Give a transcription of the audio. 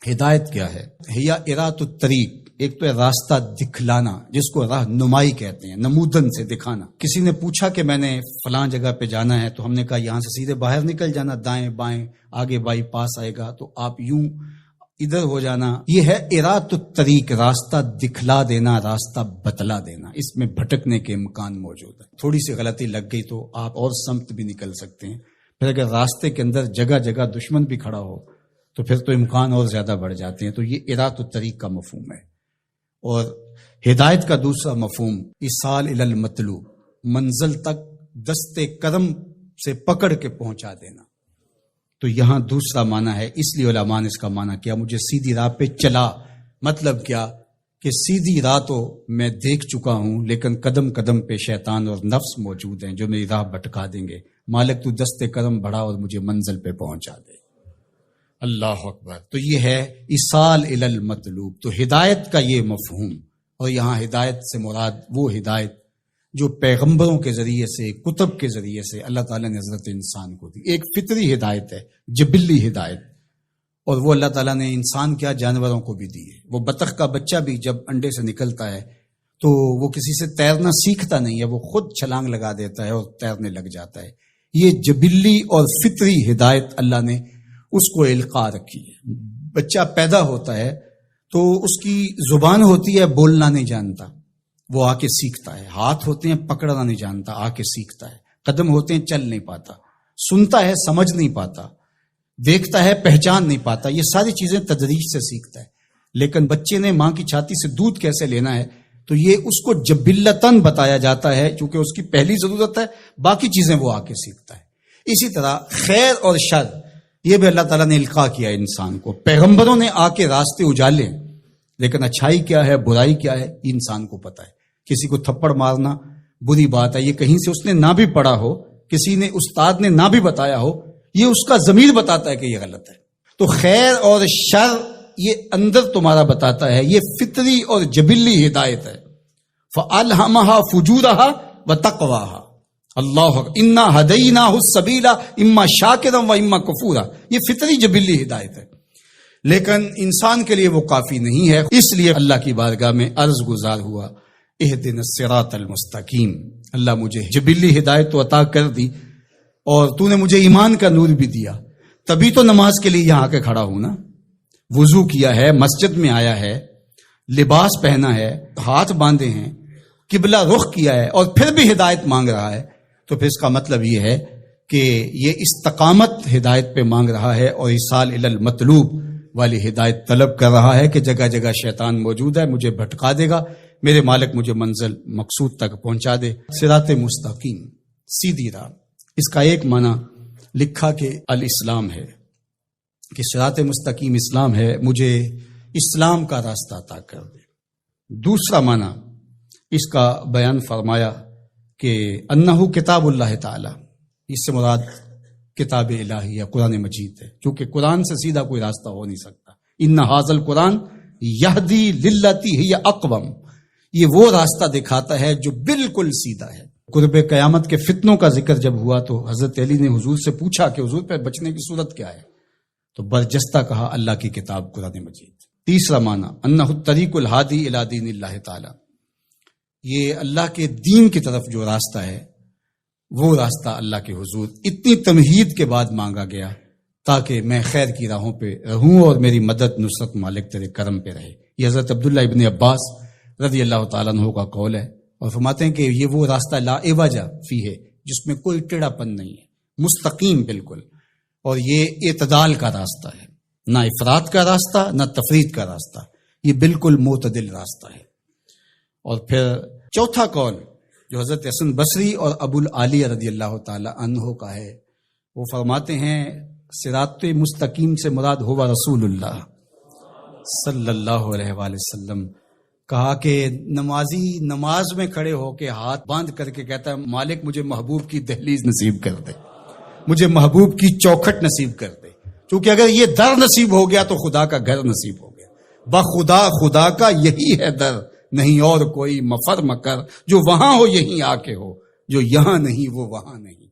ہدایت کیا ہے؟ ہیا ارات الطریق، ایک تو ہے راستہ دکھلانا، جس کو راہ نمائی کہتے ہیں، نمودن سے دکھانا۔ کسی نے پوچھا کہ میں نے فلاں جگہ پہ جانا ہے، تو ہم نے کہا یہاں سے سیدھے باہر نکل جانا، دائیں بائیں آگے بائی پاس آئے گا، تو آپ یوں ادھر ہو جانا۔ یہ ہے ارات الطریق، راستہ دکھلا دینا، راستہ بتلا دینا۔ اس میں بھٹکنے کے امکان موجود ہے، تھوڑی سی غلطی لگ گئی تو آپ اور سمت بھی نکل سکتے ہیں۔ پھر اگر راستے کے اندر جگہ جگہ دشمن بھی کھڑا ہو تو پھر تو امکان اور زیادہ بڑھ جاتے ہیں۔ تو یہ ارات الطریق کا مفہوم ہے۔ اور ہدایت کا دوسرا مفہوم ایصال الی المطلوب، منزل تک دستے کرم سے پکڑ کے پہنچا دینا۔ تو یہاں دوسرا معنی ہے، اس لیے علماء نے اس کا معنی کیا مجھے سیدھی راہ پہ چلا۔ مطلب کیا کہ سیدھی راہ تو میں دیکھ چکا ہوں، لیکن قدم قدم پہ شیطان اور نفس موجود ہیں جو میری راہ بھٹکا دیں گے۔ مالک تو دستے کرم بڑھا اور مجھے منزل پہ پہنچا دے۔ اللہ اکبر۔ تو یہ ہے ایصال الی المطلوب۔ تو ہدایت کا یہ مفہوم، اور یہاں ہدایت سے مراد وہ ہدایت جو پیغمبروں کے ذریعے سے، کتب کے ذریعے سے اللہ تعالیٰ نے حضرت انسان کو دی۔ ایک فطری ہدایت ہے، جبلی ہدایت، اور وہ اللہ تعالیٰ نے انسان کیا جانوروں کو بھی دی ہے۔ وہ بطخ کا بچہ بھی جب انڈے سے نکلتا ہے تو وہ کسی سے تیرنا سیکھتا نہیں ہے، وہ خود چھلانگ لگا دیتا ہے اور تیرنے لگ جاتا ہے۔ یہ جبلی اور فطری ہدایت اللہ نے اس کو القاء رکھی ہے۔ بچہ پیدا ہوتا ہے تو اس کی زبان ہوتی ہے، بولنا نہیں جانتا، وہ آ کے سیکھتا ہے۔ ہاتھ ہوتے ہیں، پکڑنا نہیں جانتا، آ کے سیکھتا ہے۔ قدم ہوتے ہیں، چل نہیں پاتا، سنتا ہے، سمجھ نہیں پاتا، دیکھتا ہے، پہچان نہیں پاتا۔ یہ ساری چیزیں تدریج سے سیکھتا ہے۔ لیکن بچے نے ماں کی چھاتی سے دودھ کیسے لینا ہے، تو یہ اس کو جبلتاً بتایا جاتا ہے، چونکہ اس کی پہلی ضرورت ہے، باقی چیزیں وہ آ کے سیکھتا ہے۔ اسی طرح خیر اور شر، یہ بھی اللہ تعالیٰ نے القاء کیا انسان کو۔ پیغمبروں نے آ کے راستے اجالے، لیکن اچھائی کیا ہے، برائی کیا ہے، یہ انسان کو پتا ہے۔ کسی کو تھپڑ مارنا بری بات ہے، یہ کہیں سے اس نے نہ بھی پڑھا ہو، کسی نے استاد نے نہ بھی بتایا ہو، یہ اس کا ضمیر بتاتا ہے کہ یہ غلط ہے۔ تو خیر اور شر یہ اندر تمہارا بتاتا ہے، یہ فطری اور جبلی ہدایت ہے۔ فَأَلْهَمَهَا فُجُورَهَا وَتَقْوَاهَا۔ اللہ اِنَّا هَدَيْنَاهُ السَّبِيلَ إِمَّا شَاكِرًا وَإِمَّا كَفُورًا۔ یہ فطری جبلی ہدایت ہے، لیکن انسان کے لیے وہ کافی نہیں ہے۔ اس لیے اللہ کی بارگاہ میں عرض گزار ہوا، اہدنا الصراط المستقیم۔ اللہ مجھے جبلی ہدایت تو عطا کر دی، اور تو نے مجھے ایمان کا نور بھی دیا، تبھی تو نماز کے لیے یہاں کے کھڑا ہوں نا۔ وضو کیا ہے، مسجد میں آیا ہے، لباس پہنا ہے، ہاتھ باندھے ہیں، قبلہ رخ کیا ہے، اور پھر بھی ہدایت مانگ رہا ہے، تو پھر اس کا مطلب یہ ہے کہ یہ استقامت ہدایت پہ مانگ رہا ہے، اور ایصال الی المطلوب والی ہدایت طلب کر رہا ہے کہ جگہ جگہ شیطان موجود ہے، مجھے بھٹکا دے گا، میرے مالک مجھے منزل مقصود تک پہنچا دے۔ صراط مستقیم، سیدھی راہ، اس کا ایک معنی لکھا کہ الاسلام ہے، کہ صراط مستقیم اسلام ہے، مجھے اسلام کا راستہ عطا کر دے۔ دوسرا معنی اس کا بیان فرمایا کہ انہو کتاب اللہ تعالی، اس سے مراد کتاب الہی ہے، قرآن مجید ہے، کیونکہ قرآن سے سیدھا کوئی راستہ ہو نہیں سکتا۔ ان ھذا القرآن یہدی للتی ہی اقوم، یہ وہ راستہ دکھاتا ہے جو بالکل سیدھا ہے۔ قرب قیامت کے فتنوں کا ذکر جب ہوا تو حضرت علی نے حضور سے پوچھا کہ حضور پہ بچنے کی صورت کیا ہے، تو برجستہ کہا اللہ کی کتاب قرآن مجید۔ تیسرا معنی انہ الطریق الہادی الی دین اللہ تعالی، یہ اللہ کے دین کی طرف جو راستہ ہے، وہ راستہ اللہ کے حضور اتنی تمہید کے بعد مانگا گیا تاکہ میں خیر کی راہوں پہ رہوں اور میری مدد نصرت مالک تیرے کرم پہ رہے۔ یہ حضرت عبداللہ ابن عباس رضی اللہ تعالیٰ عنہ کا قول ہے، اور فرماتے ہیں کہ یہ وہ راستہ لا عوج فیہ ہے، جس میں کوئی ٹیڑھا پن نہیں ہے، مستقیم بالکل، اور یہ اعتدال کا راستہ ہے، نہ افراط کا راستہ نہ تفرید کا راستہ، یہ بالکل معتدل راستہ ہے۔ اور پھر چوتھا قول جو حضرت حسن بصری اور ابو العالیہ رضی اللہ تعالی عنہ کا ہے، وہ فرماتے ہیں صراط مستقیم سے مراد ہوا رسول اللہ صلی اللہ علیہ وآلہ وسلم۔ کہا کہ نمازی نماز میں کھڑے ہو کے ہاتھ باندھ کر کے کہتا ہے مالک مجھے محبوب کی دہلیز نصیب کر دے، مجھے محبوب کی چوکھٹ نصیب کر دے، کیونکہ اگر یہ در نصیب ہو گیا تو خدا کا گھر نصیب ہو گیا۔ بخدا خدا کا یہی ہے در، نہیں اور کوئی مفر مکر، جو وہاں ہو یہیں آ کے ہو، جو یہاں نہیں وہ وہاں نہیں۔